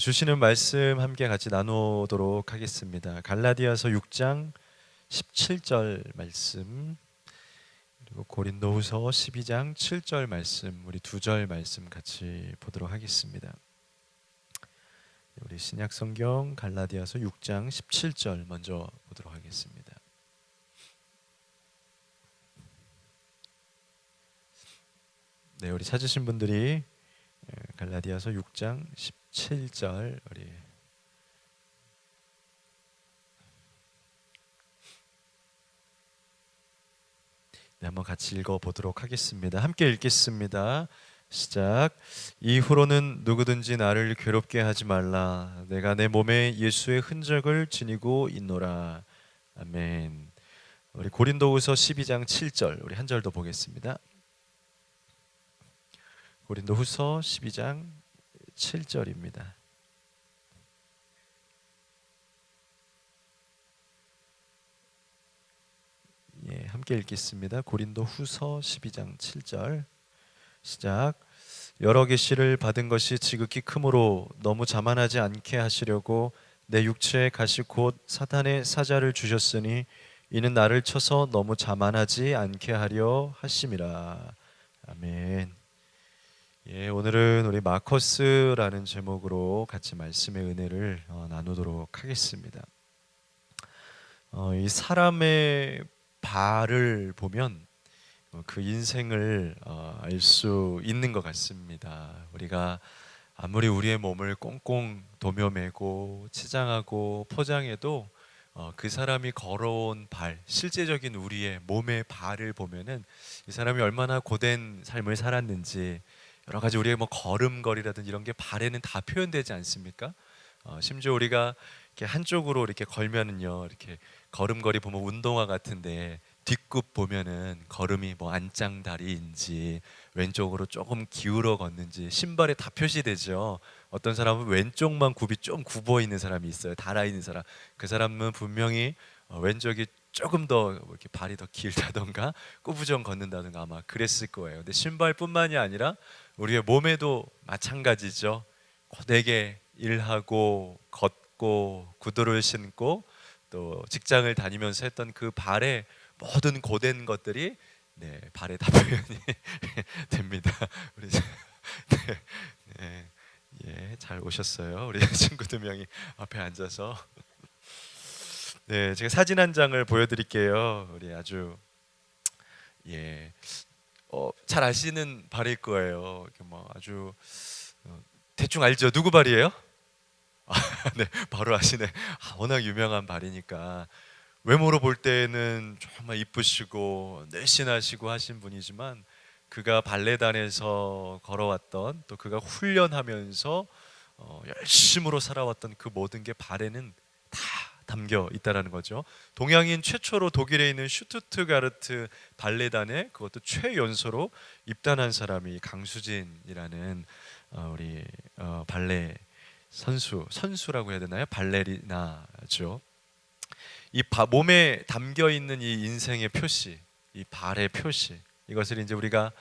주시는 말씀 함께 같이 나누도록 하겠습니다. 갈라디아서 6장 17절 말씀, 그리고 고린도후서 12장 7절 말씀, 우리 두 절 말씀 같이 보도록 하겠습니다. 우리 신약 성경 갈라디아서 6장 17절 먼저 보도록 하겠습니다. 네, 우리 찾으신 분들이 갈라디아서 6장 17절 우리 한번 같이 읽어보도록 하겠습니다. 함께 읽겠습니다. 시작. 이후로는 누구든지 나를 괴롭게 하지 말라. 내가 내 몸에 예수의 흔적을 지니고 있노라. 아멘. 우리 고린도후서 12장 7절 우리 한 절 더 보겠습니다. 고린도후서 12장 7절입니다. 예, 함께 읽겠습니다. 고린도후서 12장 7절 시작. 여러 계시를 받은 것이 지극히 크므로 너무 자만하지 않게 하시려고 내 육체에 가시 곧 사탄의 사자를 주셨으니 이는 나를 쳐서 너무 자만하지 않게 하려 하심이라. 아멘. 예, 오늘은 우리 마커스라는 제목으로 같이 말씀의 은혜를 나누도록 하겠습니다. 이 사람의 발을 보면 그 인생을 알 수 있는 것 같습니다. 우리가 아무리 우리의 몸을 꽁꽁 도며매고 치장하고 포장해도 그 사람이 걸어온 발, 실제적인 우리의 몸의 발을 보면은 이 사람이 얼마나 고된 삶을 살았는지, 여러 가지 우리의 뭐 걸음걸이라든지 이런 게 발에는 다 표현되지 않습니까? 심지어 우리가 이렇게 한쪽으로 이렇게 걸면은요, 이렇게 걸음걸이 보면 운동화 같은데 뒷굽 보면은 걸음이 뭐 안짱다리인지 왼쪽으로 조금 기울어 걷는지 신발에 다 표시되죠. 어떤 사람은 왼쪽만 굽이 좀 굽어 있는 사람이 있어요. 달아 있는 사람. 그 사람은 분명히 왼쪽이 조금 더 이렇게 발이 더 길다던가 꾸부정 걷는다던가 아마 그랬을 거예요. 근데 신발뿐만이 아니라 우리의 몸에도 마찬가지죠. 고되게 일하고 걷고 구두를 신고 또 직장을 다니면서 했던 그 발의 모든 고된 것들이 발에 다 표현이 됩니다. 우리 잘 오셨어요. 우리 친구 두 명이 앞에 앉아서. 네, 제가 사진 한 장을 보여드릴게요. 우리 아주 잘 아시는 발일 거예요. 뭐 아주 대충 알죠? 누구 발이에요? 네, 바로 아시네. 워낙 유명한 발이니까. 외모로 볼 때는 정말 이쁘시고 날씬하시고 하신 분이지만 그가 발레단에서 걸어왔던, 또 그가 훈련하면서 열심으로 살아왔던 그 모든 게 발에는 다 담겨 있다라는 거죠. 동양인 최초로 독일에 있는 슈투트가르트 발레단에 그것도 최연소로 입단한 사람이 강수진이라는 우리 발레 선수라고 해야 되나요? 발레리나죠. 이 몸에 담겨 있는 이 인생의 표시, 이 발의 표시, 이것을 이제 우리가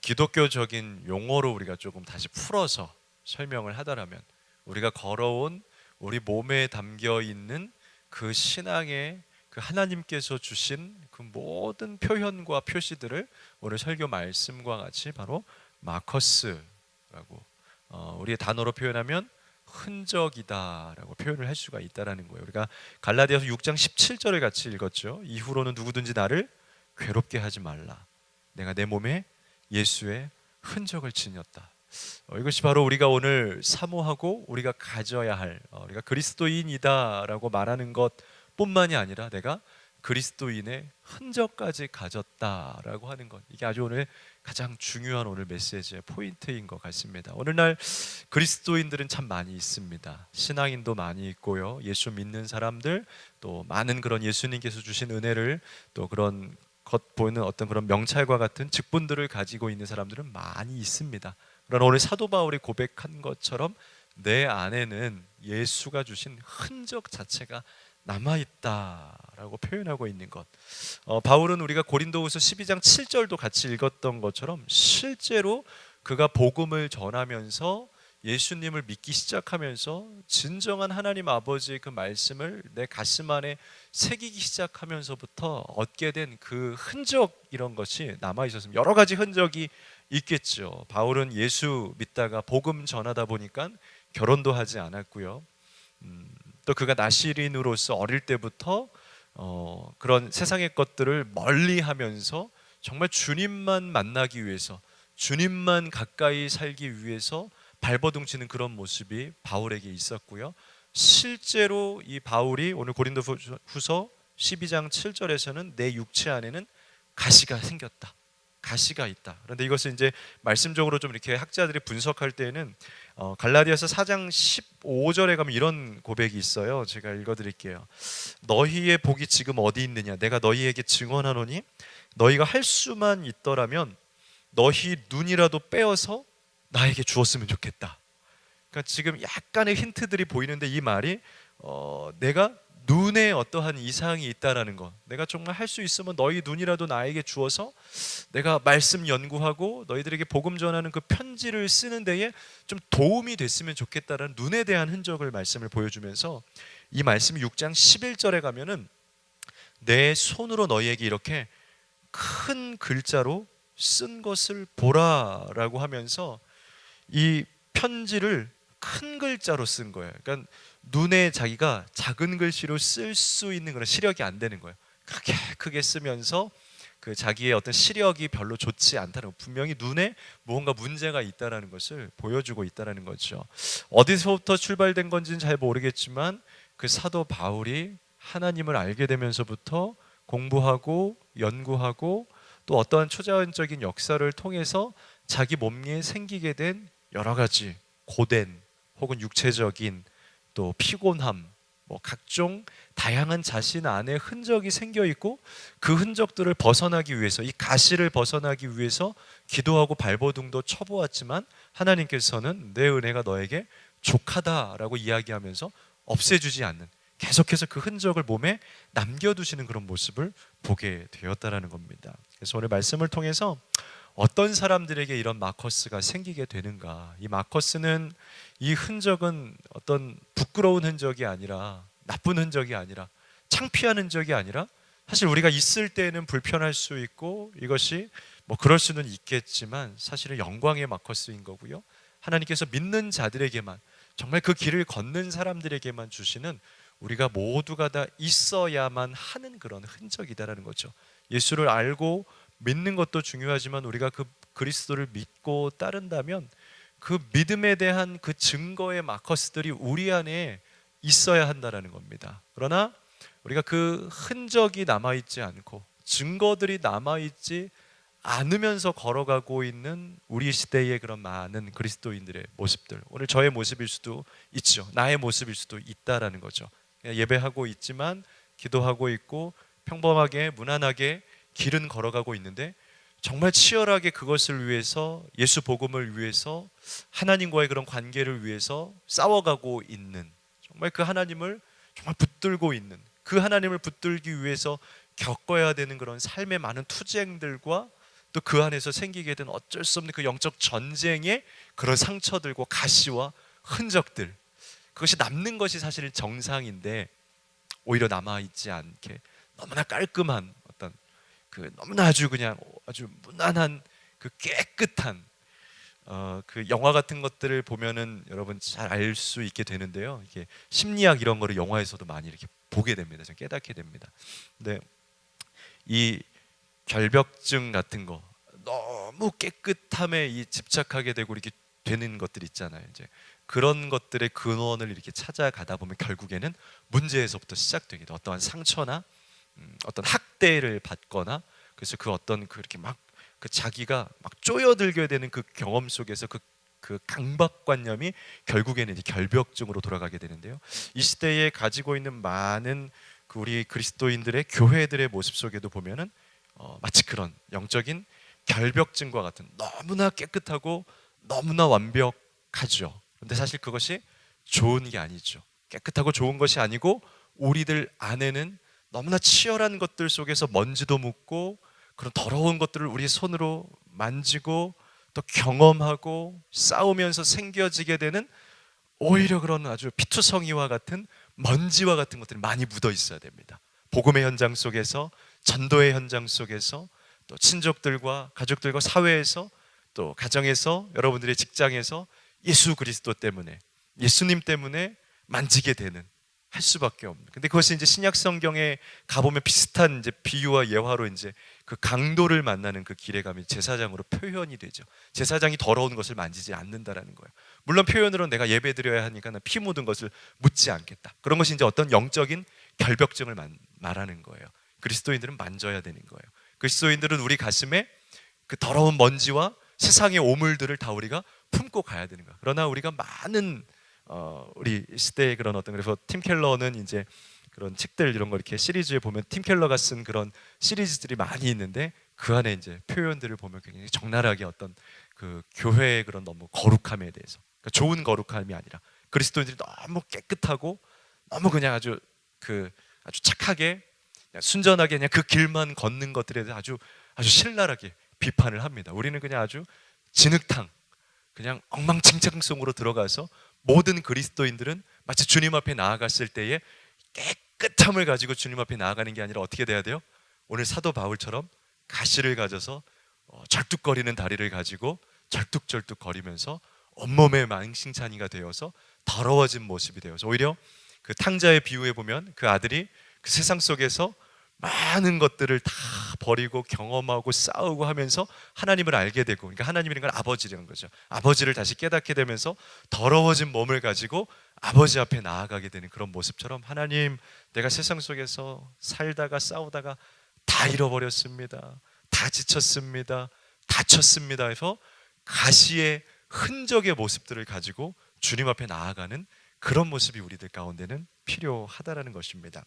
기독교적인 용어로 우리가 조금 다시 풀어서 설명을 하다라면, 우리가 걸어온 우리 몸에 담겨 있는 그 신앙의 그 하나님께서 주신 그 모든 표현과 표시들을 오늘 설교 말씀과 같이 바로 마커스라고 우리의 단어로 표현하면 흔적이다라고 표현을 할 수가 있다라는 거예요. 우리가 갈라디아서 6장 17절을 같이 읽었죠. 이후로는 누구든지 나를 괴롭게 하지 말라. 내가 내 몸에 예수의 흔적을 지녔다. 이것이 바로 우리가 오늘 사모하고 우리가 가져야 할, 우리가 그리스도인이다라고 말하는 것뿐만이 아니라 내가 그리스도인의 흔적까지 가졌다라고 하는 것, 이게 아주 오늘 가장 중요한 오늘 메시지의 포인트인 것 같습니다. 오늘날 그리스도인들은 참 많이 있습니다. 신앙인도 많이 있고요, 예수 믿는 사람들, 또 많은 그런 예수님께서 주신 은혜를, 또 그런 겉 보이는 어떤 그런 명찰과 같은 직분들을 가지고 있는 사람들은 많이 있습니다. 그러나 오늘 사도 바울이 고백한 것처럼 내 안에는 예수가 주신 흔적 자체가 남아있다라고 표현하고 있는 것. 바울은 우리가 고린도후서 12장 7절도 같이 읽었던 것처럼 실제로 그가 복음을 전하면서 예수님을 믿기 시작하면서 진정한 하나님 아버지의 그 말씀을 내 가슴 안에 새기기 시작하면서부터 얻게 된 그 흔적, 이런 것이 남아 있었습니다. 여러 가지 흔적이 있겠죠. 바울은 예수 믿다가 복음 전하다 보니까 결혼도 하지 않았고요. 또 그가 나시린으로서 어릴 때부터 그런 세상의 것들을 멀리하면서 정말 주님만 만나기 위해서, 주님만 가까이 살기 위해서 발버둥치는 그런 모습이 바울에게 있었고요. 실제로 이 바울이 오늘 고린도후서 12장 7절에서는 내 육체 안에는 가시가 생겼다, 가시가 있다. 그런데 이것을 이제 말씀적으로 좀 이렇게 학자들이 분석할 때는 갈라디아서 4장 15절에 가면 이런 고백이 있어요. 제가 읽어드릴게요. 너희의 복이 지금 어디 있느냐? 내가 너희에게 증언하노니 너희가 할 수만 있더라면 너희 눈이라도 빼어서 나에게 주었으면 좋겠다. 그러니까 지금 약간의 힌트들이 보이는데 이 말이 내가 눈에 어떠한 이상이 있다라는 것, 내가 정말 할 수 있으면 너희 눈이라도 나에게 주어서 내가 말씀 연구하고 너희들에게 복음 전하는 그 편지를 쓰는 데에 좀 도움이 됐으면 좋겠다라는 눈에 대한 흔적을 말씀을 보여주면서 이 말씀 6장 11절에 가면은 내 손으로 너희에게 이렇게 큰 글자로 쓴 것을 보라라고 하면서 이 편지를 큰 글자로 쓴 거예요. 그러니까 눈에 자기가 작은 글씨로 쓸 수 있는 그런 시력이 안 되는 거예요. 크게 쓰면서 그 자기의 어떤 시력이 별로 좋지 않다는 거, 분명히 눈에 무언가 문제가 있다라는 것을 보여주고 있다라는 거죠. 어디서부터 출발된 건지는 잘 모르겠지만 그 사도 바울이 하나님을 알게 되면서부터 공부하고 연구하고 또 어떠한 초자연적인 역사를 통해서 자기 몸에 생기게 된 여러 가지 고된 혹은 육체적인 또 피곤함, 뭐 각종 다양한 자신 안에 흔적이 생겨 있고 그 흔적들을 벗어나기 위해서, 이 가시를 벗어나기 위해서 기도하고 발버둥도 쳐보았지만 하나님께서는 내 은혜가 너에게 족하다라고 이야기하면서 없애주지 않는, 계속해서 그 흔적을 몸에 남겨두시는 그런 모습을 보게 되었다라는 겁니다. 그래서 오늘 말씀을 통해서 어떤 사람들에게 이런 마커스가 생기게 되는가, 이 마커스는, 이 흔적은 어떤 부끄러운 흔적이 아니라, 나쁜 흔적이 아니라, 창피한 흔적이 아니라, 사실 우리가 있을 때에는 불편할 수 있고 이것이 뭐 그럴 수는 있겠지만 사실은 영광의 마커스인 거고요. 하나님께서 믿는 자들에게만, 정말 그 길을 걷는 사람들에게만 주시는, 우리가 모두가 다 있어야만 하는 그런 흔적이다라는 거죠. 예수를 알고 믿는 것도 중요하지만 우리가 그 그리스도를 믿고 따른다면 그 믿음에 대한 그 증거의 마커스들이 우리 안에 있어야 한다라는 겁니다. 그러나 우리가 그 흔적이 남아있지 않고 증거들이 남아있지 않으면서 걸어가고 있는 우리 시대의 그런 많은 그리스도인들의 모습들, 오늘 저의 모습일 수도 있죠. 나의 모습일 수도 있다라는 거죠. 예배하고 있지만 기도하고 있고 평범하게 무난하게 길은 걸어가고 있는데 정말 치열하게 그것을 위해서, 예수 복음을 위해서, 하나님과의 그런 관계를 위해서 싸워가고 있는, 정말 그 하나님을 정말 붙들고 있는, 그 하나님을 붙들기 위해서 겪어야 되는 그런 삶의 많은 투쟁들과 또 그 안에서 생기게 된 어쩔 수 없는 그 영적 전쟁의 그런 상처들과 가시와 흔적들, 그것이 남는 것이 사실 정상인데 오히려 남아있지 않게 너무나 깔끔한 어떤 그 너무나 아주 그냥 아주 무난한 그 깨끗한 그 영화 같은 것들을 보면은 여러분 잘 알 수 있게 되는데요. 이게 심리학 이런 거를 영화에서도 많이 이렇게 보게 됩니다. 좀 깨닫게 됩니다. 근데 이 결벽증 같은 거 너무 깨끗함에 이 집착하게 되고 이렇게 되는 것들 있잖아요. 이제 그런 것들의 근원을 이렇게 찾아가다 보면 결국에는 문제에서부터 시작되게 돼. 어떠한 상처나 어떤 학대를 받거나, 그래서 그 어떤 그렇게 막 그 자기가 막 쪼여들게 되는 그 경험 속에서 그 강박관념이 결국에는 이제 결벽증으로 돌아가게 되는데요. 이 시대에 가지고 있는 많은 그 우리 그리스도인들의 교회들의 모습 속에도 보면은 마치 그런 영적인 결벽증과 같은, 너무나 깨끗하고 너무나 완벽하죠. 그런데 사실 그것이 좋은 게 아니죠. 깨끗하고 좋은 것이 아니고 우리들 안에는 너무나 치열한 것들 속에서 먼지도 묻고 그런 더러운 것들을 우리 손으로 만지고 또 경험하고 싸우면서 생겨지게 되는 오히려 그런 아주 피투성이와 같은 먼지와 같은 것들이 많이 묻어 있어야 됩니다. 복음의 현장 속에서, 전도의 현장 속에서, 또 친족들과 가족들과 사회에서, 또 가정에서, 여러분들의 직장에서 예수 그리스도 때문에, 예수님 때문에 만지게 되는, 할 수밖에 없는. 근데 그것이 이제 신약 성경에 가보면 비슷한 이제 비유와 예화로 이제 그 강도를 만나는 그 길에 가면 제사장으로 표현이 되죠. 제사장이 더러운 것을 만지지 않는다라는 거예요. 물론 표현으로 내가 예배 드려야 하니까 나 피 묻은 것을 묻지 않겠다. 그런 것이 이제 어떤 영적인 결벽증을 말하는 거예요. 그리스도인들은 만져야 되는 거예요. 그리스도인들은 우리 가슴에 그 더러운 먼지와 세상의 오물들을 다 우리가 품고 가야 되는 거예요. 그러나 우리가 많은 우리 시대의 그런 어떤, 그래서 팀 켈러는 이제 그런 책들 이런 거 이렇게 시리즈에 보면 팀 켈러가 쓴 그런 시리즈들이 많이 있는데 그 안에 이제 표현들을 보면 굉장히 적나라하게 어떤 그 교회의 그런 너무 거룩함에 대해서, 그러니까 좋은 거룩함이 아니라 그리스도인들이 너무 깨끗하고 너무 그냥 아주 착하게 그냥 순전하게 그냥 그 길만 걷는 것들에 대해서 아주 신랄하게 비판을 합니다. 우리는 그냥 아주 진흙탕, 그냥 엉망진창 속으로 들어가서 모든 그리스도인들은 마치 주님 앞에 나아갔을 때에 깨끗함을 가지고 주님 앞에 나아가는 게 아니라 어떻게 돼야 돼요? 오늘 사도 바울처럼 가시를 가져서 절뚝거리는 다리를 가지고 절뚝절뚝 거리면서 온몸에 망신찬이가 되어서 더러워진 모습이 되어서, 오히려 그 탕자의 비유에 보면 그 아들이 그 세상 속에서 많은 것들을 다 버리고 경험하고 싸우고 하면서 하나님을 알게 되고, 그러니까 하나님이라는 건 아버지라는 거죠. 아버지를 다시 깨닫게 되면서 더러워진 몸을 가지고 아버지 앞에 나아가게 되는 그런 모습처럼, 하나님, 내가 세상 속에서 살다가 싸우다가 다 잃어버렸습니다, 다 지쳤습니다, 다쳤습니다 해서 가시의 흔적의 모습들을 가지고 주님 앞에 나아가는 그런 모습이 우리들 가운데는 필요하다라는 것입니다.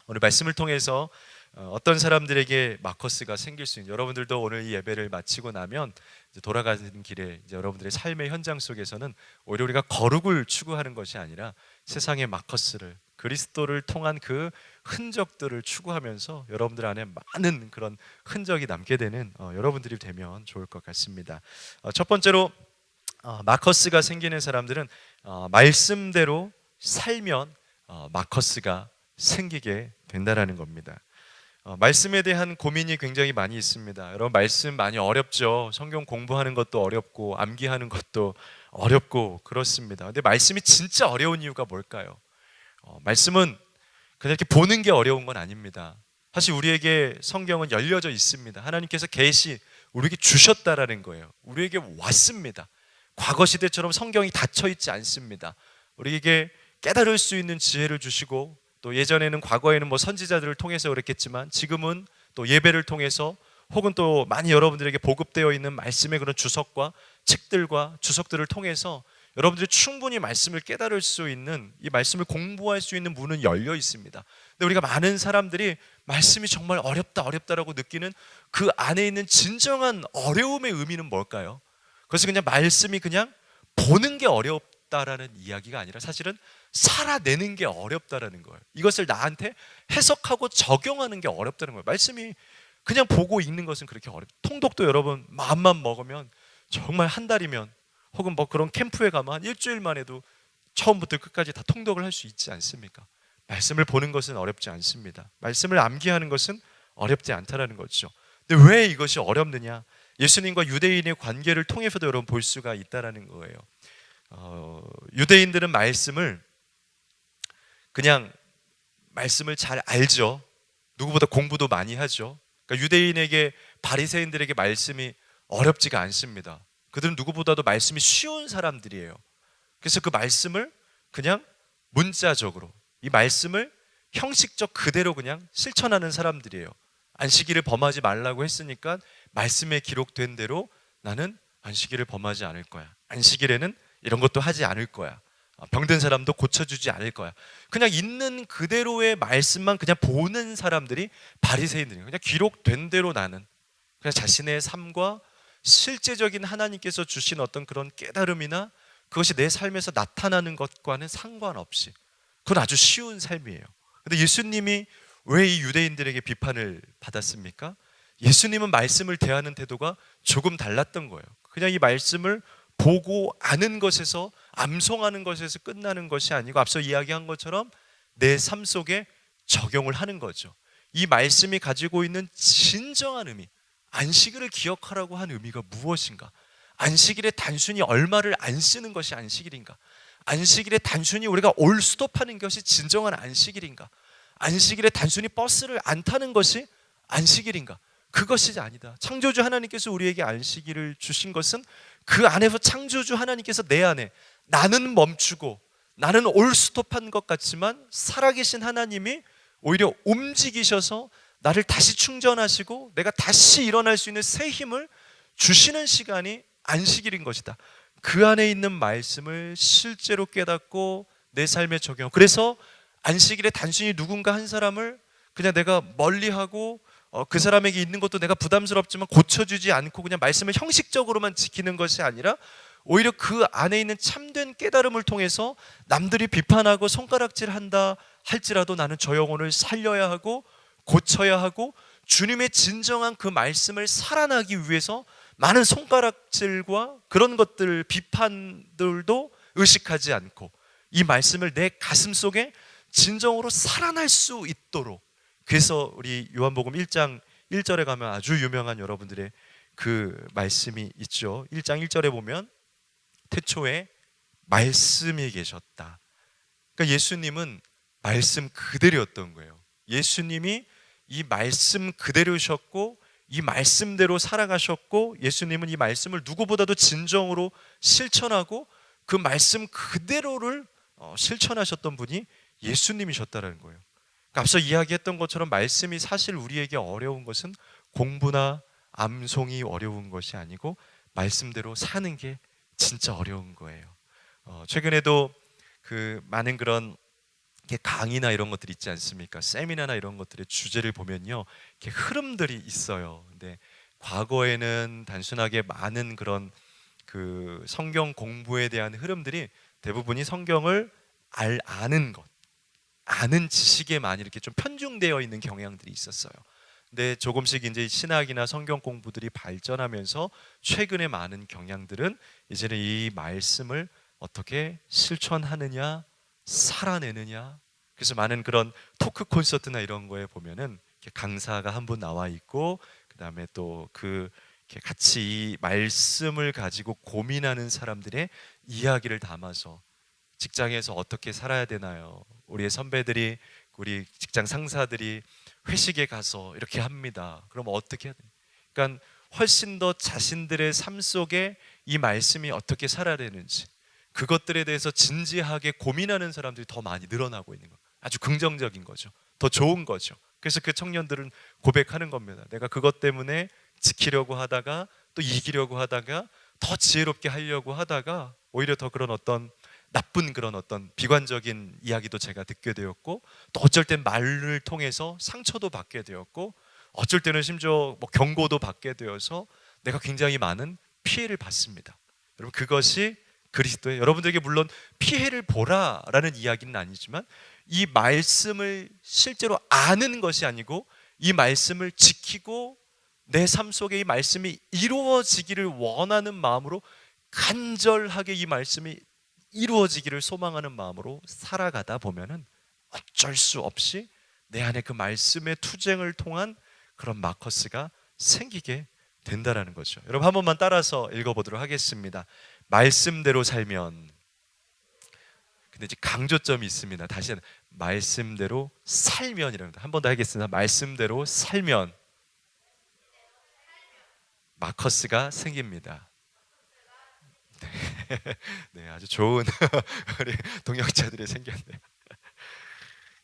오늘 말씀을 통해서 어떤 사람들에게 마커스가 생길 수 있는, 여러분들도 오늘 이 예배를 마치고 나면 이제 돌아가는 길에 이제 여러분들의 삶의 현장 속에서는 오히려 우리가 거룩을 추구하는 것이 아니라 세상의 마커스를, 그리스도를 통한 그 흔적들을 추구하면서 여러분들 안에 많은 그런 흔적이 남게 되는 여러분들이 되면 좋을 것 같습니다. 첫 번째로 마커스가 생기는 사람들은 말씀대로 살면 마커스가 생기게 된다라는 겁니다. 말씀에 대한 고민이 굉장히 많이 있습니다. 여러분, 말씀 많이 어렵죠. 성경 공부하는 것도 어렵고 암기하는 것도 어렵고 그렇습니다. 근데 말씀이 진짜 어려운 이유가 뭘까요? 말씀은 그냥 이렇게 보는 게 어려운 건 아닙니다. 사실 우리에게 성경은 열려져 있습니다. 하나님께서 계시 우리에게 주셨다라는 거예요. 우리에게 왔습니다. 과거 시대처럼 성경이 닫혀 있지 않습니다. 우리에게 깨달을 수 있는 지혜를 주시고, 또 예전에는 과거에는 뭐 선지자들을 통해서 그랬겠지만 지금은 또 예배를 통해서, 혹은 또 많이 여러분들에게 보급되어 있는 말씀의 그런 주석과 책들과 주석들을 통해서 여러분들이 충분히 말씀을 깨달을 수 있는, 이 말씀을 공부할 수 있는 문은 열려 있습니다. 근데 우리가 많은 사람들이 말씀이 정말 어렵다라고 느끼는 그 안에 있는 진정한 어려움의 의미는 뭘까요? 그래서 그냥 말씀이 그냥 보는 게 어렵다라는 이야기가 아니라 사실은 살아내는 게 어렵다라는 거예요. 이것을 나한테 해석하고 적용하는 게 어렵다는 거예요. 말씀이 그냥 보고 읽는 것은 그렇게 통독도 여러분 마음만 먹으면 정말 한 달이면, 혹은 뭐 그런 캠프에 가면 한 일주일만 해도 처음부터 끝까지 다 통독을 할 수 있지 않습니까? 말씀을 보는 것은 어렵지 않습니다. 말씀을 암기하는 것은 어렵지 않다라는 거죠. 근데 왜 이것이 어렵느냐? 예수님과 유대인의 관계를 통해서도 여러분 볼 수가 있다라는 거예요. 유대인들은 그냥 말씀을 잘 알죠. 누구보다 공부도 많이 하죠. 그러니까 유대인에게, 바리새인들에게 말씀이 어렵지가 않습니다. 그들은 누구보다도 말씀이 쉬운 사람들이에요. 그래서 그 말씀을 그냥 문자적으로, 이 말씀을 형식적 그대로 그냥 실천하는 사람들이에요. 안식일을 범하지 말라고 했으니까 말씀에 기록된 대로 나는 안식일을 범하지 않을 거야. 안식일에는 이런 것도 하지 않을 거야. 병든 사람도 고쳐주지 않을 거야. 그냥 있는 그대로의 말씀만 그냥 보는 사람들이 바리새인들이에요. 그냥 기록된 대로 나는 그냥 자신의 삶과 실제적인 하나님께서 주신 어떤 그런 깨달음이나 그것이 내 삶에서 나타나는 것과는 상관없이 그건 아주 쉬운 삶이에요. 근데 예수님이 왜 이 유대인들에게 비판을 받았습니까? 예수님은 말씀을 대하는 태도가 조금 달랐던 거예요. 그냥 이 말씀을 보고 아는 것에서, 암송하는 것에서 끝나는 것이 아니고 앞서 이야기한 것처럼 내 삶 속에 적용을 하는 거죠. 이 말씀이 가지고 있는 진정한 의미, 안식일을 기억하라고 한 의미가 무엇인가? 안식일에 단순히 얼마를 안 쓰는 것이 안식일인가? 안식일에 단순히 우리가 올 스톱하는 것이 진정한 안식일인가? 안식일에 단순히 버스를 안 타는 것이 안식일인가? 그것이 아니다. 창조주 하나님께서 우리에게 안식일을 주신 것은 그 안에서 창조주 하나님께서 내 안에, 나는 멈추고 나는 올 스톱한 것 같지만 살아계신 하나님이 오히려 움직이셔서 나를 다시 충전하시고 내가 다시 일어날 수 있는 새 힘을 주시는 시간이 안식일인 것이다. 그 안에 있는 말씀을 실제로 깨닫고 내 삶에 적용. 그래서 안식일에 단순히 누군가 한 사람을 그냥 내가 멀리하고 그 사람에게 있는 것도 내가 부담스럽지만 고쳐주지 않고 그냥 말씀을 형식적으로만 지키는 것이 아니라 오히려 그 안에 있는 참된 깨달음을 통해서 남들이 비판하고 손가락질한다 할지라도 나는 저 영혼을 살려야 하고 고쳐야 하고 주님의 진정한 그 말씀을 살아나기 위해서 많은 손가락질과 그런 것들, 비판들도 의식하지 않고 이 말씀을 내 가슴 속에 진정으로 살아날 수 있도록. 그래서 우리 요한복음 1장 1절에 가면 아주 유명한 여러분들의 그 말씀이 있죠. 1장 1절에 보면 태초에 말씀이 계셨다. 그러니까 예수님은 말씀 그대로였던 거예요. 예수님이 이 말씀 그대로셨고 이 말씀대로 살아가셨고 예수님은 이 말씀을 누구보다도 진정으로 실천하고 그 말씀 그대로를 실천하셨던 분이 예수님이셨다는 거예요. 그러니까 앞서 이야기했던 것처럼 말씀이 사실 우리에게 어려운 것은 공부나 암송이 어려운 것이 아니고 말씀대로 사는 게 진짜 어려운 거예요. 최근에도 그 많은 그런 강의나 이런 것들이 있지 않습니까? 세미나나 이런 것들의 주제를 보면요, 이렇게 흐름들이 있어요. 근데 과거에는 단순하게 많은 그런 그 성경 공부에 대한 흐름들이 대부분이 성경을 아는 것, 아는 지식에 많이 이렇게 좀 편중되어 있는 경향들이 있었어요. 근데 조금씩 이제 신학이나 성경 공부들이 발전하면서 최근에 많은 경향들은 이제는 이 말씀을 어떻게 실천하느냐, 살아내느냐. 그래서 많은 그런 토크 콘서트나 이런 거에 보면은 강사가 한 분 나와 있고 그 다음에 또 그 같이 이 말씀을 가지고 고민하는 사람들의 이야기를 담아서 직장에서 어떻게 살아야 되나요? 우리의 선배들이, 우리 직장 상사들이 회식에 가서 이렇게 합니다. 그럼 어떻게 해야 돼요? 그러니까 훨씬 더 자신들의 삶 속에 이 말씀이 어떻게 살아야 되는지 그것들에 대해서 진지하게 고민하는 사람들이 더 많이 늘어나고 있는 거예요. 아주 긍정적인 거죠. 더 좋은 거죠. 그래서 그 청년들은 고백하는 겁니다. 내가 그것 때문에 지키려고 하다가 또 이기려고 하다가 더 지혜롭게 하려고 하다가 오히려 더 그런 어떤 나쁜 그런 어떤 비관적인 이야기도 제가 듣게 되었고 또 어쩔 땐 말을 통해서 상처도 받게 되었고 어쩔 때는 심지어 뭐 경고도 받게 되어서 내가 굉장히 많은 피해를 받습니다. 여러분 그것이 그리스도의, 여러분들에게 물론 피해를 보라라는 이야기는 아니지만 이 말씀을 실제로 아는 것이 아니고 이 말씀을 지키고 내 삶 속에 이 말씀이 이루어지기를 원하는 마음으로 간절하게 이 말씀이 이루어지기를 소망하는 마음으로 살아가다 보면은 어쩔 수 없이 내 안에 그 말씀의 투쟁을 통한 그런 마커스가 생기게 된다라는 거죠. 여러분 한 번만 따라서 읽어보도록 하겠습니다. 말씀대로 살면, 근데 이제 강조점이 있습니다. 다시 말씀대로 살면이라는 한 번 더 하겠습니다. 말씀대로 살면 마커스가 생깁니다. 네, 아주 좋은 우리 동역자들이 생겼네요.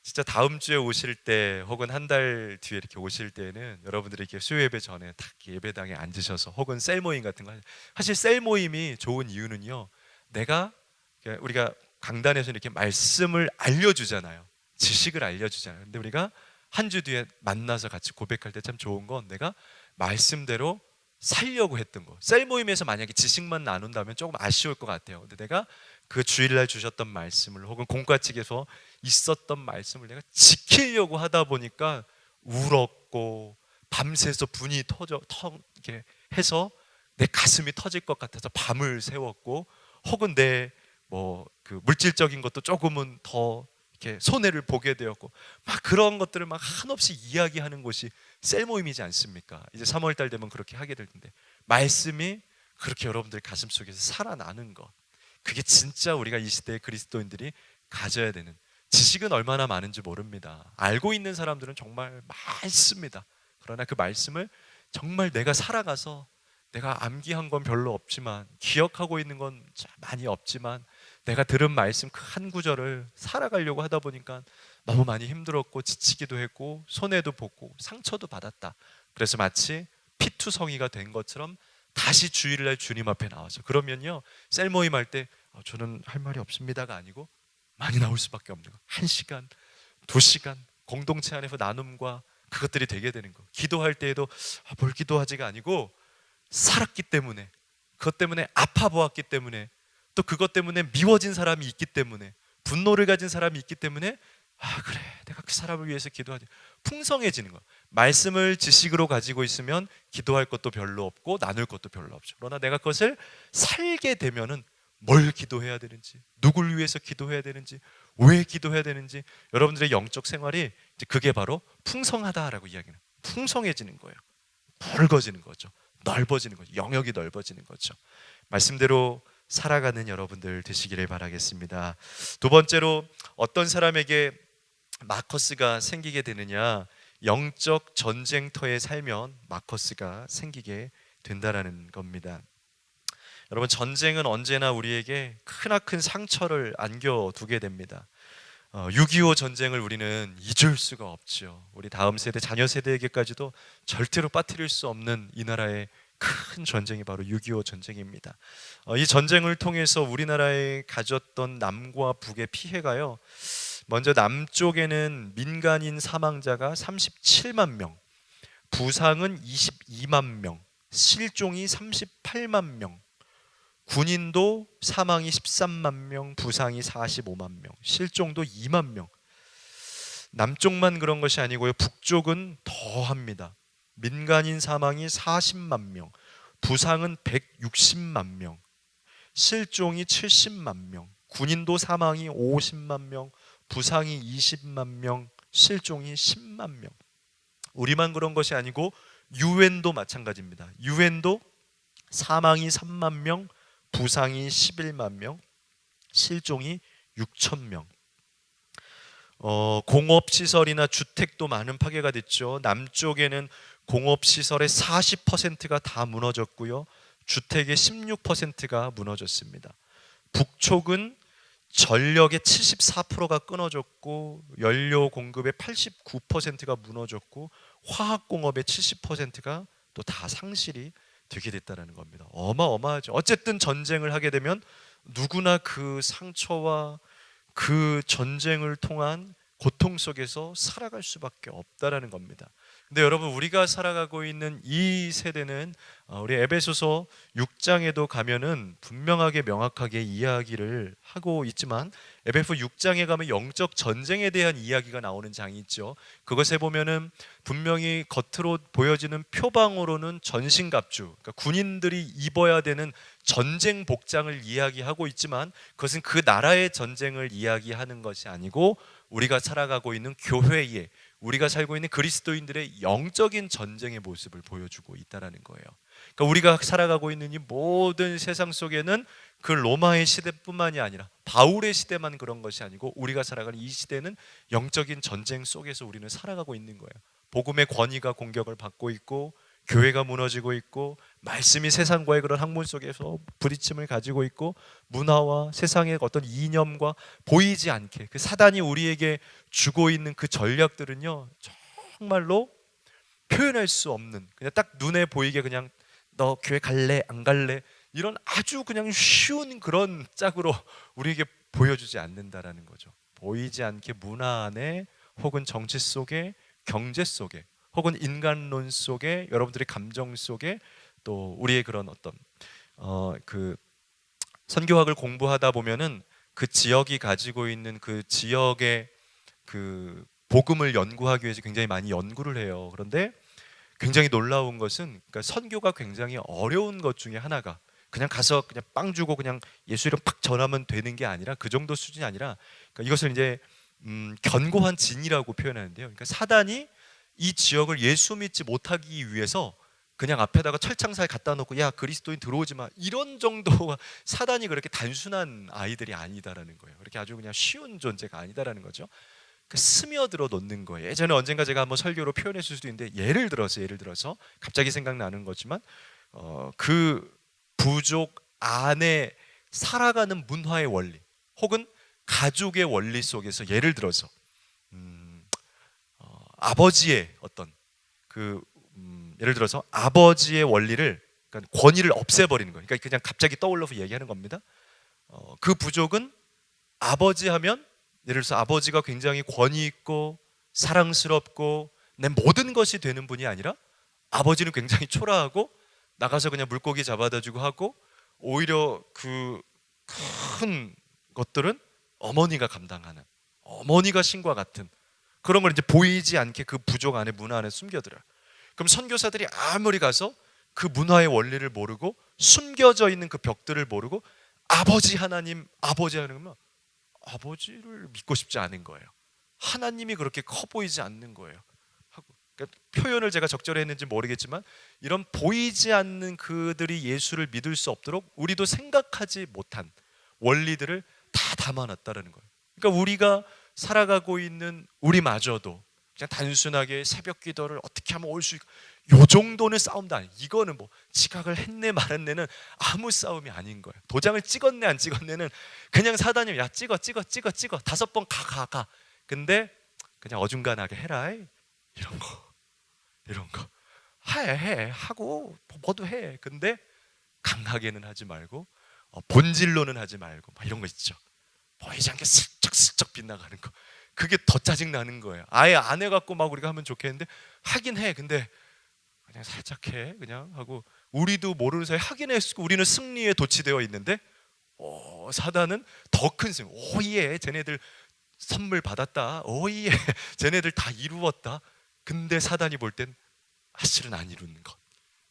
진짜 다음 주에 오실 때 혹은 한 달 뒤에 이렇게 오실 때는 여러분들이 이렇게 수요 예배 전에 딱 예배당에 앉으셔서 혹은 셀 모임 같은 거, 사실 셀 모임이 좋은 이유는요, 내가 우리가 강단에서 이렇게 말씀을 알려주잖아요. 지식을 알려주잖아요. 근데 우리가 한 주 뒤에 만나서 같이 고백할 때 참 좋은 건 내가 말씀대로 살려고 했던 거. 셀 모임에서 만약에 지식만 나눈다면 조금 아쉬울 것 같아요. 근데 내가 그 주일날 주셨던 말씀을 혹은 공과칙에서 있었던 말씀을 내가 지키려고 하다 보니까 울었고 밤새서 분이 이렇게 해서 내 가슴이 터질 것 같아서 밤을 새웠고, 혹은 내 그 물질적인 것도 조금은 더 이렇게 손해를 보게 되었고, 막 그런 것들을 막 한없이 이야기하는 곳이 셀 모임이지 않습니까? 이제 3월달 되면 그렇게 하게 될 텐데, 말씀이 그렇게 여러분들 가슴 속에서 살아나는 것, 그게 진짜 우리가 이 시대의 그리스도인들이 가져야 되는, 지식은 얼마나 많은지 모릅니다. 알고 있는 사람들은 정말 많습니다. 그러나 그 말씀을 정말 내가 살아가서, 내가 암기한 건 별로 없지만, 기억하고 있는 건 많이 없지만, 내가 들은 말씀 그 한 구절을 살아가려고 하다 보니까 너무 많이 힘들었고, 지치기도 했고, 손해도 보고 상처도 받았다. 그래서 마치 피투성이가 된 것처럼 다시 주일날 주님 앞에 나와서, 그러면요, 셀 모임 할 때 저는 할 말이 없습니다가 아니고 많이 나올 수밖에 없는 거. 1시간, 2시간 공동체 안에서 나눔과 그것들이 되게 되는 거. 기도할 때에도 뭘 기도하지가 아니고, 살았기 때문에, 그것 때문에 아파 보았기 때문에, 또 그것 때문에 미워진 사람이 있기 때문에, 분노를 가진 사람이 있기 때문에, 그래, 내가 그 사람을 위해서 기도하지. 풍성해지는 거. 말씀을 지식으로 가지고 있으면 기도할 것도 별로 없고 나눌 것도 별로 없죠. 그러나 내가 그것을 살게 되면은 뭘 기도해야 되는지, 누굴 위해서 기도해야 되는지, 왜 기도해야 되는지, 여러분들의 영적 생활이 이제 그게 바로 풍성하다라고 이야기는, 풍성해지는 거예요. 굵어지는 거죠. 넓어지는 거죠. 영역이 넓어지는 거죠. 말씀대로 살아가는 여러분들 되시기를 바라겠습니다. 두 번째로, 어떤 사람에게 마커스가 생기게 되느냐, 영적 전쟁터에 살면 마커스가 생기게 된다라는 겁니다. 여러분, 전쟁은 언제나 우리에게 크나큰 상처를 안겨두게 됩니다. 6.25 전쟁을 우리는 잊을 수가 없죠. 우리 다음 세대, 자녀 세대에게까지도 절대로 빠뜨릴 수 없는 이 나라의 큰 전쟁이 바로 6.25 전쟁입니다. 이 전쟁을 통해서 우리나라에 가졌던 남과 북의 피해가요, 먼저 남쪽에는 민간인 사망자가 37만 명, 부상은 22만 명, 실종이 38만 명, 군인도 사망이 13만 명, 부상이 45만 명, 실종도 2만 명. 남쪽만 그런 것이 아니고요, 북쪽은 더합니다. 민간인 사망이 40만 명, 부상은 160만 명, 실종이 70만 명, 군인도 사망이 50만 명, 부상이 20만 명, 실종이 10만 명. 우리만 그런 것이 아니고 유엔도 마찬가지입니다. 유엔도 사망이 3만 명, 부상이 11만 명, 실종이 6천 명. 공업시설이나 주택도 많은 파괴가 됐죠. 남쪽에는 공업시설의 40%가 다 무너졌고요, 주택의 16%가 무너졌습니다. 북쪽은 전력의 74%가 끊어졌고, 연료 공급의 89%가 무너졌고, 화학공업의 70%가 또 다 상실이 되게 됐다는 겁니다. 어마어마하죠. 어쨌든 전쟁을 하게 되면 누구나 그 상처와 그 전쟁을 통한 고통 속에서 살아갈 수밖에 없다라는 겁니다. 근데 여러분, 우리가 살아가고 있는 이 세대는 우리 에베소서 6장에도 가면은 분명하게 명확하게 이야기를 하고 있지만, 에베소 6장에 가면 영적 전쟁에 대한 이야기가 나오는 장이 있죠. 그것에 보면은 분명히 겉으로 보여지는 표방으로는 전신갑주, 그러니까 군인들이 입어야 되는 전쟁 복장을 이야기하고 있지만, 그것은 그 나라의 전쟁을 이야기하는 것이 아니고 우리가 살아가고 있는 교회의, 우리가 살고 있는 그리스도인들의 영적인 전쟁의 모습을 보여주고 있다는 거예요. 그러니까 우리가 살아가고 있는 이 모든 세상 속에는 그 로마의 시대뿐만이 아니라 바울의 시대만 그런 것이 아니고, 우리가 살아가는 이 시대는 영적인 전쟁 속에서 우리는 살아가고 있는 거예요. 복음의 권위가 공격을 받고 있고, 교회가 무너지고 있고, 말씀이 세상과의 그런 학문 속에서 부딪힘을 가지고 있고, 문화와 세상의 어떤 이념과 보이지 않게 그 사단이 우리에게 주고 있는 그 전략들은요, 정말로 표현할 수 없는, 그냥 딱 눈에 보이게 그냥 너 교회 갈래 안 갈래, 이런 아주 그냥 쉬운 그런 짝으로 우리에게 보여주지 않는다라는 거죠. 보이지 않게 문화 안에, 혹은 정치 속에, 경제 속에, 혹은 인간론 속에, 여러분들의 감정 속에, 또 우리의 그런 어떤 그 선교학을 공부하다 보면은 그 지역이 가지고 있는 그 지역의 그 복음을 연구하기 위해서 굉장히 많이 연구를 해요. 그런데 굉장히 놀라운 것은, 그러니까 선교가 굉장히 어려운 것 중에 하나가, 그냥 가서 그냥 빵 주고 그냥 예수 이름 팍 전하면 되는 게 아니라, 그 정도 수준이 아니라, 그러니까 이것을 이제 견고한 진이라고 표현하는데요. 그러니까 사단이 이 지역을 예수 믿지 못하기 위해서 그냥 앞에다가 철창사에 갖다 놓고 야 그리스도인 들어오지 마, 이런 정도가, 사단이 그렇게 단순한 아이들이 아니다라는 거예요. 그렇게 아주 그냥 쉬운 존재가 아니다라는 거죠. 그 스며들어 놓는 거예요. 예전에 언젠가 제가 한번 설교로 표현했을 수도 있는데, 예를 들어서 갑자기 생각나는 거지만, 그 부족 안에 살아가는 문화의 원리, 혹은 가족의 원리 속에서, 예를 들어서 아버지의 어떤 그 예를 들어서 아버지의 원리를, 그러니까 권위를 없애버리는 거예요. 그러니까 그냥 갑자기 떠올라서 얘기하는 겁니다. 그 부족은 아버지 하면, 예를 들어서 아버지가 굉장히 권위 있고 사랑스럽고 내 모든 것이 되는 분이 아니라, 아버지는 굉장히 초라하고 나가서 그냥 물고기 잡아다 주고 하고, 오히려 그 큰 것들은 어머니가 감당하는, 어머니가 신과 같은 그런 걸 이제 보이지 않게 그 부족 안에, 문화 안에 숨겨들어요. 그럼 선교사들이 아무리 가서 그 문화의 원리를 모르고 숨겨져 있는 그 벽들을 모르고 아버지 하나님, 아버지 하나님은 아버지를 믿고 싶지 않은 거예요. 하나님이 그렇게 커 보이지 않는 거예요. 하고, 그러니까 표현을 제가 적절히 했는지 모르겠지만, 이런 보이지 않는 그들이 예수를 믿을 수 없도록 우리도 생각하지 못한 원리들을 다 담아놨다는 거예요. 그러니까 우리가 살아가고 있는 우리마저도 그냥 단순하게 새벽 기도를 어떻게 하면 올 수 있고, 요 정도는 싸움도 아니에요. 이거는 뭐 지각을 했네 말았네는 아무 싸움이 아닌 거예요. 도장을 찍었네 안 찍었네는 그냥 사단이 야 찍어 5번 가. 근데 그냥 어중간하게 해라, 이런 거 해 하고 뭐도 해. 근데 강하게는 하지 말고, 본질로는 하지 말고, 막 이런 거 있죠. 보이지 않게 슬쩍슬쩍 빗나가는 거, 그게 더 짜증 나는 거예요. 아예 안 해갖고 막 우리가 하면 좋겠는데, 하긴 해. 근데 그냥 살짝 해, 그냥 하고, 우리도 모르는 사이에 하긴 했고 우리는 승리에 도취되어 있는데, 사단은 더 큰 승리. 오예, 쟤네들 선물 받았다. 오예, 쟤네들 다 이루었다. 근데 사단이 볼 땐 사실은 안 이루는 것,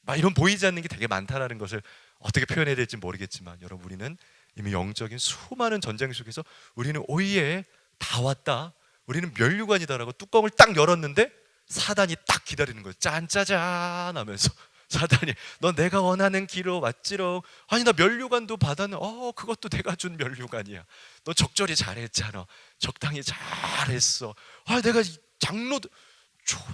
막 이런 보이지 않는 게 되게 많다라는 것을 어떻게 표현해야 될지 모르겠지만, 여러분, 우리는 이미 영적인 수많은 전쟁 속에서 우리는 오예 다 왔다, 우리는 면류관이다라고 뚜껑을 딱 열었는데 사단이 딱 기다리는 거예요. 짠짜잔 하면서, 사단이 너 내가 원하는 기로 왔지롱. 아니 나 면류관도 받았네. 그것도 내가 준 면류관이야. 너 적절히 잘했잖아. 적당히 잘했어. 내가 장로도,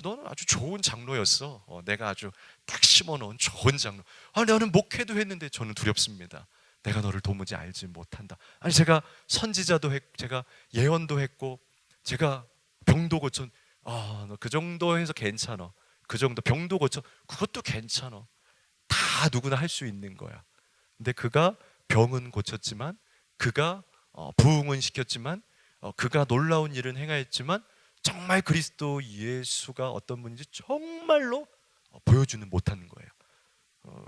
너는 아주 좋은 장로였어. 내가 아주 딱 심어놓은 좋은 장로. 너는 목회도 했는데 저는 두렵습니다. 내가 너를 도무지 알지 못한다. 아니 제가 선지자도 했고, 제가 예언도 했고, 제가 병도 고쳐. 너 그 정도 해서 괜찮아. 그 정도 병도 고쳐. 그것도 괜찮아. 다 누구나 할 수 있는 거야. 근데 그가 병은 고쳤지만, 그가 부흥은 시켰지만, 그가 놀라운 일은 행하였지만, 정말 그리스도 예수가 어떤 분인지 정말로 보여주는 못하는 거예요.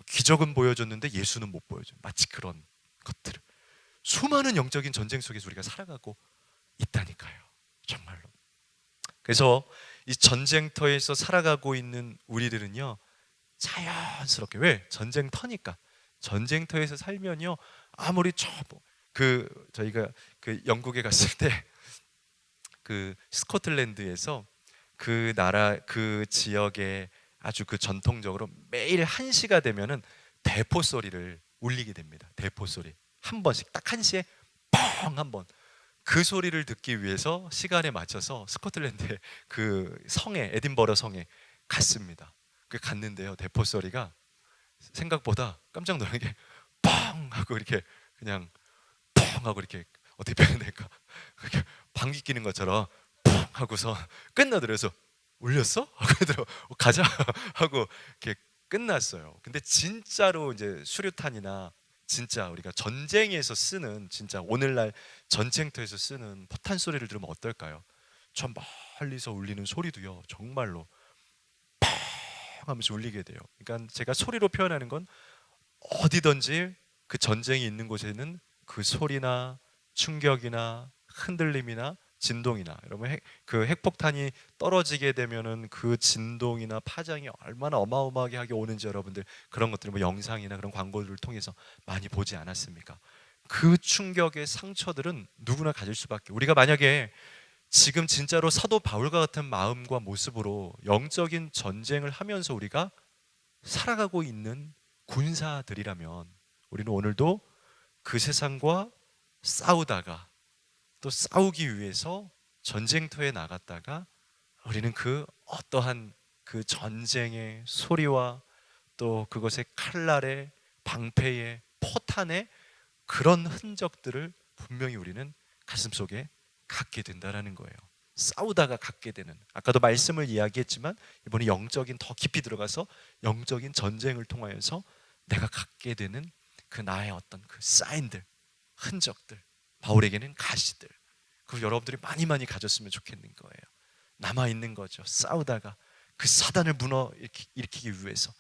기적은 보여줬는데 예수는 못 보여줘요. 마치 그런 것들을, 수많은 영적인 전쟁 속에서 우리가 살아가고 있다니까요. 정말로. 그래서 이 전쟁터에서 살아가고 있는 우리들은요, 자연스럽게, 왜? 전쟁터니까. 전쟁터에서 살면요, 아무리 저희가 그 영국에 갔을 때, 그 스코틀랜드에서 그 나라 그 지역에 아주 그 전통적으로 매일 1시가 되면은 대포 소리를 울리게 됩니다. 대포 소리 한 번씩, 딱 1시에 뻥 한 번. 그 소리를 듣기 위해서 시간에 맞춰서 스코틀랜드의 그 성에, 에딘버러 성에 갔습니다. 그 갔는데요, 대포 소리가 생각보다 깜짝 놀란 게, 뻥 하고 이렇게 그냥 뻥 하고 이렇게, 어떻게 표현될까, 그렇게 방귀 뀌는 것처럼 펑 하고서 끝나더래서, 울렸어? 하고 가자 하고 이렇게 끝났어요. 근데 진짜로 이제 수류탄이나 진짜 우리가 전쟁에서 쓰는, 진짜 오늘날 전쟁터에서 쓰는 포탄 소리를 들으면 어떨까요? 저 멀리서 울리는 소리도요, 정말로 펑 하면서 울리게 돼요. 그러니까 제가 소리로 표현하는 건, 어디든지 그 전쟁이 있는 곳에는 그 소리나 충격이나 흔들림이나 진동이나 여러분 그 핵폭탄이 떨어지게 되면은 그 진동이나 파장이 얼마나 어마어마하게 오는지 여러분들 그런 것들을 뭐 영상이나 그런 광고들을 통해서 많이 보지 않았습니까? 그 충격의 상처들은 누구나 가질 수밖에. 우리가 만약에 지금 진짜로 사도 바울과 같은 마음과 모습으로 영적인 전쟁을 하면서 우리가 살아가고 있는 군사들이라면 우리는 오늘도 그 세상과 싸우다가 또 싸우기 위해서 전쟁터에 나갔다가 우리는 그 어떠한 그 전쟁의 소리와 또 그것의 칼날의 방패의 포탄의 그런 흔적들을 분명히 우리는 가슴속에 갖게 된다라는 거예요. 싸우다가 갖게 되는, 아까도 말씀을 이야기했지만 이번에 영적인 더 깊이 들어가서 영적인 전쟁을 통하여서 내가 갖게 되는 그 나의 어떤 그 사인들, 흔적들, 바울에게는 가시들, 그걸 여러분들이 많이 가졌으면 좋겠는 거예요. 남아있는 거죠. 싸우다가 그 사단을 일으키기 위해서,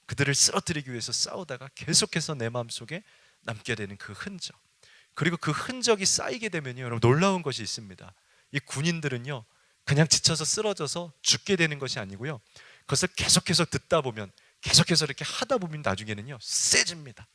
그들을 쓰러뜨리기 위해서 싸우다가 계속해서 내 마음속에 남게 되는 그 흔적, 그리고 그 흔적이 쌓이게 되면요, 여러분 놀라운 것이 있습니다. 이 군인들은요 그냥 지쳐서 쓰러져서 죽게 되는 것이 아니고요, 그것을 계속해서 듣다 보면, 계속해서 이렇게 하다 보면 나중에는요 세집니다.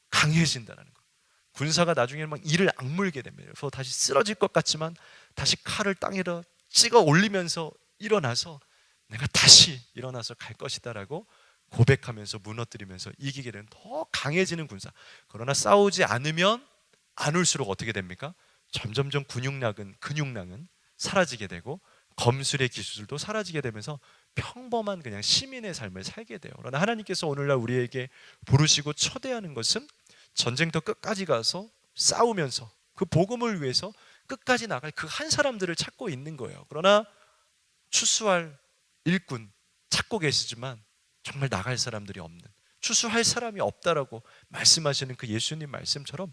강해진다는 거. 군사가 나중에는 막 이를 악물게 됩니다. 그래서 다시 쓰러질 것 같지만 다시 칼을 땅에다 찍어 올리면서 일어나서 내가 다시 일어나서 갈 것이다라고 고백하면서 무너뜨리면서 이기게 되는 더 강해지는 군사. 그러나 싸우지 않으면 않을수록 어떻게 됩니까? 점점점 근육량은 사라지게 되고 검술의 기술도 사라지게 되면서 평범한 그냥 시민의 삶을 살게 돼요. 그러나 하나님께서 오늘날 우리에게 부르시고 초대하는 것은 전쟁터 끝까지 가서 싸우면서 그 복음을 위해서 끝까지 나갈 그 한 사람들을 찾고 있는 거예요. 그러나 추수할 일꾼 찾고 계시지만 정말 나갈 사람들이 없는, 추수할 사람이 없다라고 말씀하시는 그 예수님 말씀처럼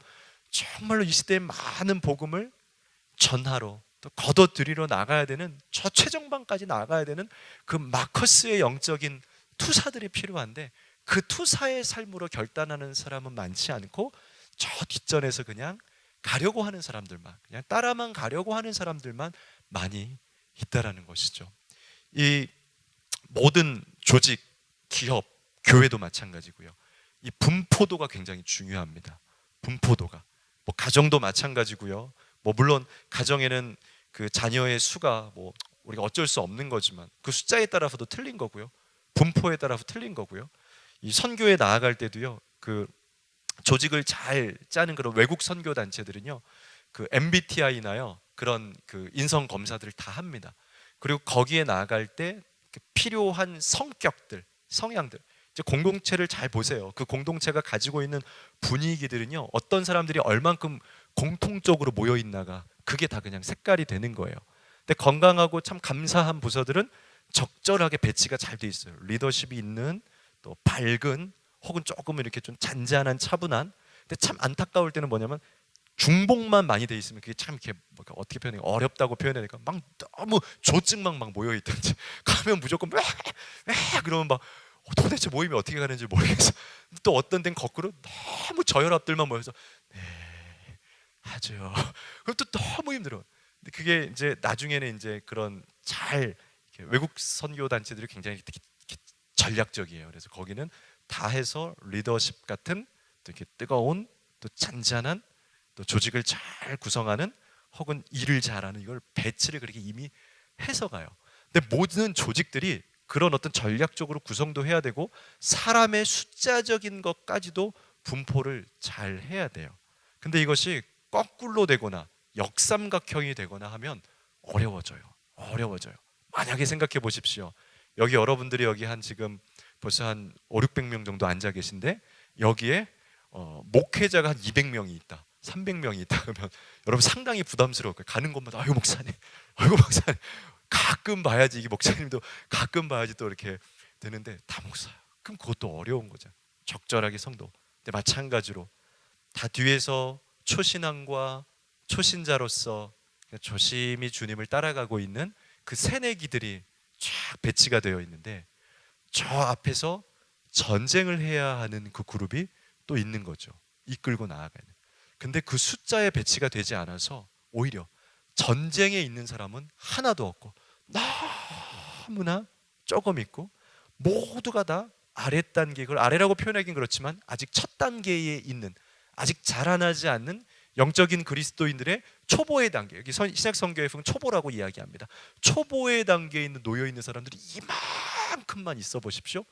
정말로 이 시대에 많은 복음을 전하러 또 거둬들이러 나가야 되는, 저 최정방까지 나가야 되는 그 마커스의 영적인 투사들이 필요한데, 그 투사의 삶으로 결단하는 사람은 많지 않고 저 뒷전에서 그냥 가려고 하는 사람들만, 그냥 따라만 가려고 하는 사람들만 많이 있다라는 것이죠. 이 모든 조직, 기업, 교회도 마찬가지고요. 이 분포도가 굉장히 중요합니다. 분포도가. 뭐 가정도 마찬가지고요. 뭐 물론 가정에는 그 자녀의 수가 뭐 우리가 어쩔 수 없는 거지만 그 숫자에 따라서도 틀린 거고요. 분포에 따라서 틀린 거고요. 이 선교에 나아갈 때도요, 그 조직을 잘 짜는 그런 외국 선교 단체들은요, 그 MBTI나요 그런 그 인성 검사들을 다 합니다. 그리고 거기에 나아갈 때 필요한 성격들, 성향들, 이제 공동체를 잘 보세요. 그 공동체가 가지고 있는 분위기들은요, 어떤 사람들이 얼만큼 공통적으로 모여 있나가 그게 다 그냥 색깔이 되는 거예요. 근데 건강하고 참 감사한 부서들은 적절하게 배치가 잘 돼 있어요. 리더십이 있는, 또 밝은, 혹은 조금 이렇게 좀 잔잔한, 차분한. 근데 참 안타까울 때는 뭐냐면 중복만 많이 돼 있으면 그게 참 이렇게 어떻게 표현해요? 어렵다고 표현하니까 막 너무 조증막 막 모여 있든지 가면 무조건 왜 그러면 막 도대체 모임이 어떻게 가는지 모르겠어. 또 어떤 데는 거꾸로 너무 저혈압들만 모여서 네 하죠. 그럼 또 너무 힘들어. 근데 그게 이제 나중에는 이제 그런 잘 외국 선교 단체들이 굉장히 전략적이에요. 그래서 거기는 다 해서 리더십 같은 또 이렇게 뜨거운, 또 잔잔한, 또 조직을 잘 구성하는, 혹은 일을 잘하는, 이걸 배치를 그렇게 이미 해서 가요. 근데 모든 조직들이 그런 어떤 전략적으로 구성도 해야 되고 사람의 숫자적인 것까지도 분포를 잘 해야 돼요. 근데 이것이 거꾸로 되거나 역삼각형이 되거나 하면 어려워져요. 만약에 생각해 보십시오. 여기 여러분들이 여기 한 지금 벌써 한 500~600명 정도 앉아 계신데 여기에 목회자가 한 200명이 있다, 300명이 있다 그러면 여러분 상당히 부담스러울 거예요. 가는 곳마다 아이고 목사님 가끔 봐야지, 이게 목사님도 가끔 봐야지 또 이렇게 되는데 다 목사야. 그럼 그것도 어려운 거죠. 적절하게 성도. 근데 마찬가지로 다 뒤에서 초신앙과 초신자로서 조심히 주님을 따라가고 있는 그 새내기들이 쫙 배치가 되어 있는데 저 앞에서 전쟁을 해야 하는 그 그룹이 또 있는 거죠. 이끌고 나아가는. 근데 그 숫자에 배치가 되지 않아서 오히려 전쟁에 있는 사람은 하나도 없고 너무나 조금 있고, 모두가 다 아래 단계, 그걸 아래라고 표현하긴 그렇지만 아직 첫 단계에 있는, 아직 자라나지 않는 영적인 그리스도인들의 초보의 단계, 여기 신약 성경에 보면 초보라고 이야기합니다. 초보의 단계에 있는 놓여 있는 사람들이 이만큼만 있어 보십시오.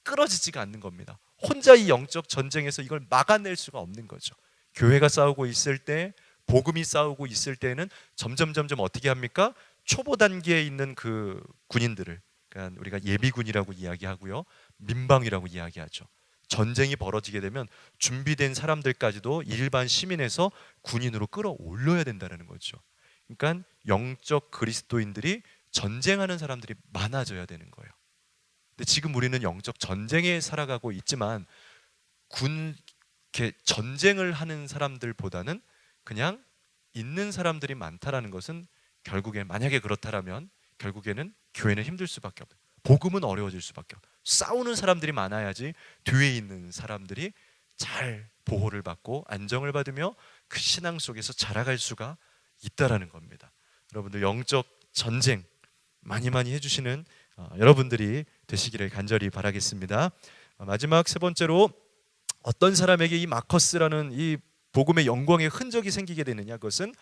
끊어지지가 않는 겁니다. 혼자 이 영적 전쟁에서 이걸 막아낼 수가 없는 거죠. 교회가 싸우고 있을 때, 복음이 싸우고 있을 때는 점점 어떻게 합니까? 초보 단계에 있는 그 군인들을, 그러니까 우리가 예비군이라고 이야기하고요, 민방위라고 이야기하죠. 전쟁이 벌어지게 되면 준비된 사람들까지도 일반 시민에서 군인으로 끌어올려야 된다는 거죠. 그러니까 영적 그리스도인들이 전쟁하는 사람들이 많아져야 되는 거예요. 근데 지금 우리는 영적 전쟁에 살아가고 있지만 이렇게 전쟁을 하는 사람들보다는 그냥 있는 사람들이 많다라는 것은, 결국에 만약에 그렇다라면 결국에는 교회는 힘들 수밖에 없어요. 복음은 어려워질 수밖에 없어요. 싸우는 사람들이 많아야지 뒤에 있는 사람들이 잘 보호를 받고 안정을 받으며 그 신앙 속에서 자라갈 수가 있다라는 겁니다. 여러분들 영적 전쟁 많이 해주시는 여러분들이 되시기를 간절히 바라겠습니다. 마지막 세 번째로, 어떤 사람에게 이 마커스라는 이 복음의 영광의 흔적이 생기게 되느냐, 그것은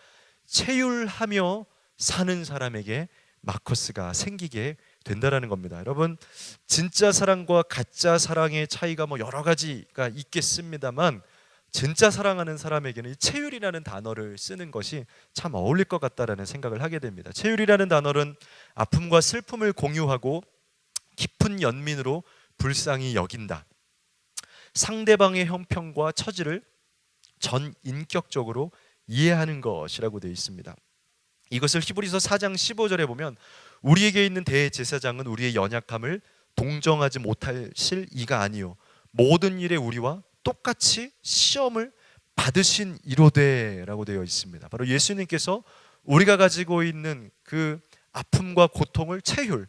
체휼하며 사는 사람에게 마커스가 생기게 된다라는 겁니다. 여러분, 진짜 사랑과 가짜 사랑의 차이가 뭐 여러 가지가 있겠습니다만, 진짜 사랑하는 사람에게는 이 체휼이라는 단어를 쓰는 것이 참 어울릴 것 같다라는 생각을 하게 됩니다. 체휼이라는 단어는 아픔과 슬픔을 공유하고 깊은 연민으로 불쌍히 여긴다, 상대방의 형편과 처지를 전 인격적으로 이해하는 것이라고 되어 있습니다. 이것을 히브리서 4장 15절에 보면, 우리에게 있는 대제사장은 우리의 연약함을 동정하지 못하실 이가 아니요 모든 일에 우리와 똑같이 시험을 받으신 이로되라고 되어 있습니다. 바로 예수님께서 우리가 가지고 있는 그 아픔과 고통을 체휼,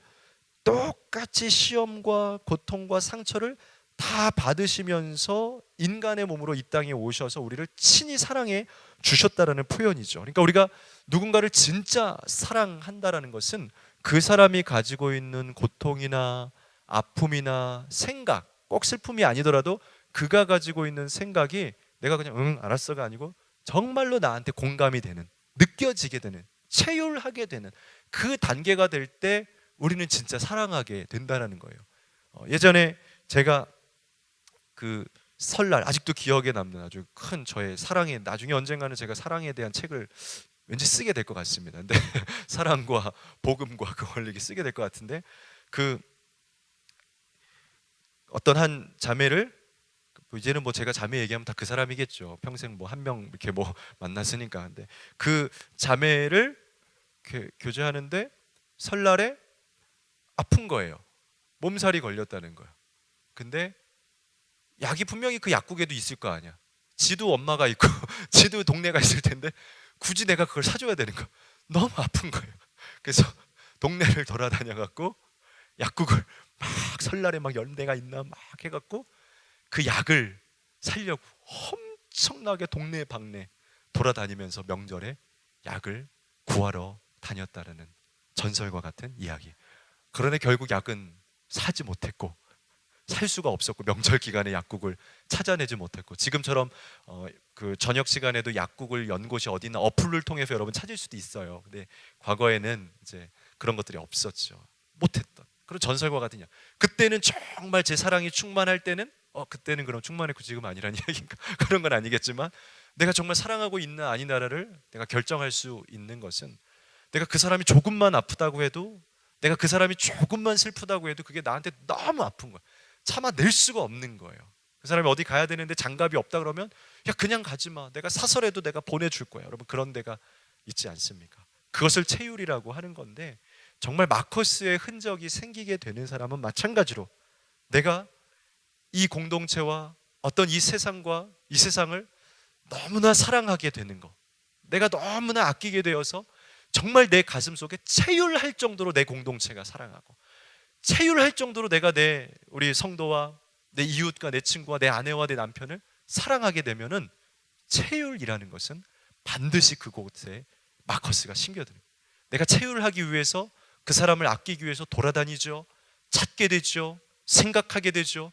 똑같이 시험과 고통과 상처를 다 받으시면서 인간의 몸으로 이 땅에 오셔서 우리를 친히 사랑해 주셨다라는 표현이죠. 그러니까 우리가 누군가를 진짜 사랑한다라는 것은 그 사람이 가지고 있는 고통이나 아픔이나 생각, 꼭 슬픔이 아니더라도 그가 가지고 있는 생각이 내가 그냥 응 알았어가 아니고 정말로 나한테 공감이 되는, 느껴지게 되는, 체휼하게 되는 그 단계가 될 때 우리는 진짜 사랑하게 된다는 거예요. 예전에 제가 그 설날, 아직도 기억에 남는 아주 큰 저의 사랑에, 나중에 언젠가는 제가 사랑에 대한 책을 왠지 쓰게 될 것 같습니다. 근데 사랑과 복음과 그 원리를 쓰게 될 것 같은데, 그 어떤 한 자매를, 이제는 뭐 제가 자매 얘기하면 다 그 사람이겠죠. 평생 뭐 한 명 이렇게 뭐 만났으니까. 근데 그 자매를 이렇게 교제하는데 설날에 아픈 거예요. 몸살이 걸렸다는 거예요. 근데 약이 분명히 그 약국에도 있을 거 아니야. 지도 엄마가 있고 지도 동네가 있을 텐데 굳이 내가 그걸 사줘야 되는 거, 너무 아픈 거예요. 그래서 동네를 돌아다녀 갖고 약국을 막, 설날에 막 연대가 있나 막 해갖고 그 약을 살려고 엄청나게 동네 방네 돌아다니면서 명절에 약을 구하러 다녔다라는 전설과 같은 이야기. 그러나 결국 약은 사지 못했고 살 수가 없었고, 명절 기간에 약국을 찾아내지 못했고, 지금처럼 그 저녁 시간에도 약국을 연 곳이 어디 있나 어플을 통해서 여러분 찾을 수도 있어요. 근데 과거에는 이제 그런 것들이 없었죠. 못했던 그런 전설과 같은 이야기. 그때는 정말 제 사랑이 충만할 때는 그때는 그럼 충만했고 지금 아니란 이야기인가? 그런 건 아니겠지만, 내가 정말 사랑하고 있나 아니나를 내가 결정할 수 있는 것은, 내가 그 사람이 조금만 아프다고 해도, 내가 그 사람이 조금만 슬프다고 해도 그게 나한테 너무 아픈 거야. 참아낼 수가 없는 거예요. 그 사람이 어디 가야 되는데 장갑이 없다 그러면 야 그냥 가지 마, 내가 사서라도 내가 보내줄 거야. 여러분, 그런 데가 있지 않습니까? 그것을 체휼이라고 하는 건데, 정말 마커스의 흔적이 생기게 되는 사람은 마찬가지로 내가 이 공동체와 어떤 이 세상과 이 세상을 너무나 사랑하게 되는 거, 내가 너무나 아끼게 되어서 정말 내 가슴 속에 체휼할 정도로 내 공동체가 사랑하고, 체휼할 정도로 내가 우리 성도와 내 이웃과 내 친구와 내 아내와 내 남편을 사랑하게 되면은, 체휼이라는 것은 반드시 그곳에 마커스가 신겨드립니다. 내가 체휼하기 위해서 그 사람을 아끼기 위해서 돌아다니죠. 찾게 되죠. 생각하게 되죠.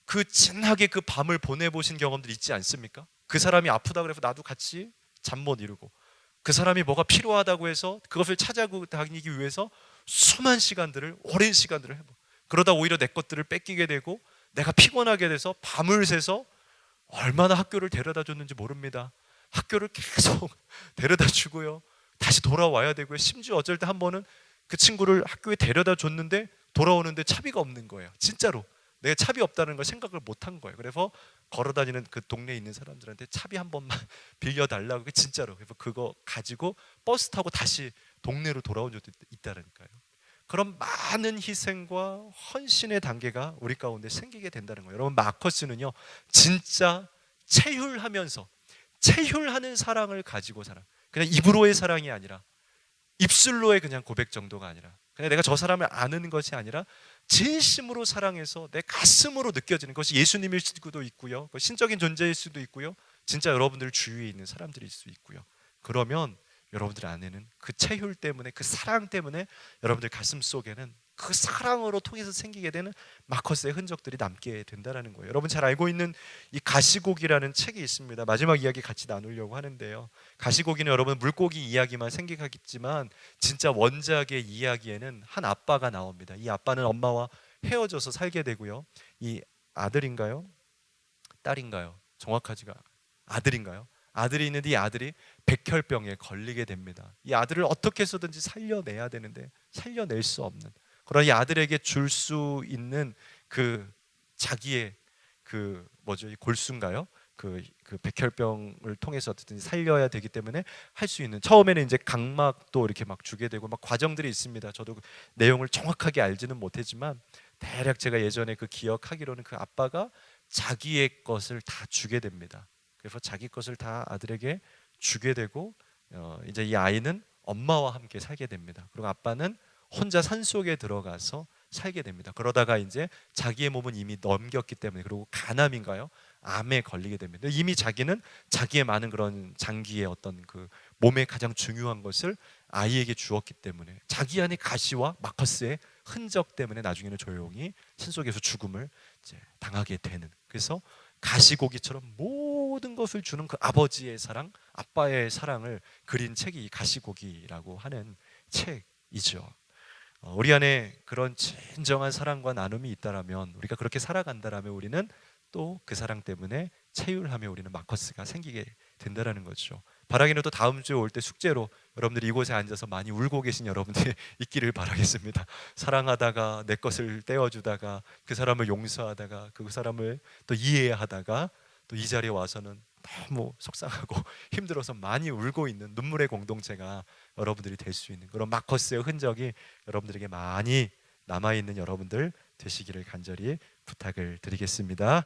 그 진하게 그 밤을 보내보신 경험들 있지 않습니까? 그 사람이 아프다 그래서 나도 같이 잠 못 이루고, 그 사람이 뭐가 필요하다고 해서 그것을 찾아다니기 위해서 수많은 시간들을, 오랜 시간들을 해보, 그러다 오히려 내 것들을 뺏기게 되고 내가 피곤하게 돼서 밤을 새서 얼마나 학교를 데려다 줬는지 모릅니다. 학교를 계속 데려다 주고요, 다시 돌아와야 되고요. 심지어 어쩔 때 한 번은 그 친구를 학교에 데려다 줬는데 돌아오는데 차비가 없는 거예요. 진짜로 내가 차비 없다는 걸 생각을 못한 거예요. 그래서 걸어다니는 그 동네에 있는 사람들한테 차비 한 번만 빌려달라고, 진짜로. 그래서 그거 가지고 버스 타고 다시 동네로 돌아온 적도 있다니까요. 그런 많은 희생과 헌신의 단계가 우리 가운데 생기게 된다는 거예요. 여러분, 마커스는요 진짜 체휼하면서, 체휼하는 사랑을 가지고 살아. 그냥 입으로의 사랑이 아니라, 입술로의 그냥 고백 정도가 아니라, 그냥 내가 저 사람을 아는 것이 아니라 진심으로 사랑해서 내 가슴으로 느껴지는 것이 예수님일 수도 있고요, 신적인 존재일 수도 있고요, 진짜 여러분들 주위에 있는 사람들일 수 있고요. 그러면 여러분들 안에는 그 체휼 때문에, 그 사랑 때문에 여러분들 가슴 속에는 그 사랑으로 통해서 생기게 되는 마커스의 흔적들이 남게 된다는 거예요. 여러분 잘 알고 있는 이 가시고기라는 책이 있습니다. 마지막 이야기 같이 나누려고 하는데요, 가시고기는 여러분 물고기 이야기만 생각하겠지만 진짜 원작의 이야기에는 한 아빠가 나옵니다. 이 아빠는 엄마와 헤어져서 살게 되고요, 이 아들인가요? 딸인가요? 정확하지가, 아들인가요? 아들이 있는데 이 아들이 백혈병에 걸리게 됩니다. 이 아들을 어떻게 해서든지 살려내야 되는데 살려낼 수 없는, 그러나 이 아들에게 줄 수 있는 그 자기의 그 뭐죠, 이 골수인가요? 그 백혈병을 통해서 어쨌든 살려야 되기 때문에 할 수 있는, 처음에는 이제 각막도 이렇게 막 주게 되고 막 과정들이 있습니다. 저도 그 내용을 정확하게 알지는 못했지만 대략 제가 예전에 그 기억하기로는 그 아빠가 자기의 것을 다 주게 됩니다. 그래서 자기 것을 다 아들에게 주게 되고, 이제 이 아이는 엄마와 함께 살게 됩니다. 그리고 아빠는 혼자 산속에 들어가서 살게 됩니다. 그러다가 이제 자기의 몸은 이미 넘겼기 때문에, 그리고 간암인가요? 암에 걸리게 됩니다. 이미 자기는 자기의 많은 그런 장기의 어떤 그 몸의 가장 중요한 것을 아이에게 주었기 때문에 자기 안의 가시와 마커스의 흔적 때문에 나중에는 조용히 산속에서 죽음을 이제 당하게 되는, 그래서 가시고기처럼 모든 것을 주는 그 아버지의 사랑, 아빠의 사랑을 그린 책이 이 가시고기라고 하는 책이죠. 우리 안에 그런 진정한 사랑과 나눔이 있다라면, 우리가 그렇게 살아간다라면 우리는 또 그 사랑 때문에 체휼하며 우리는 마커스가 생기게 된다라는 거죠. 바라기는 또 다음 주에 올 때 숙제로 여러분들이 이곳에 앉아서 많이 울고 계신 여러분들이 있기를 바라겠습니다. 사랑하다가 내 것을 떼어주다가 그 사람을 용서하다가 그 사람을 또 이해하다가 또 이 자리에 와서는 너무 속상하고 힘들어서 많이 울고 있는 눈물의 공동체가 여러분들이 될 수 있는 그런 마커스의 흔적이 여러분들에게 많이 남아있는 여러분들 되시기를 간절히 부탁을 드리겠습니다.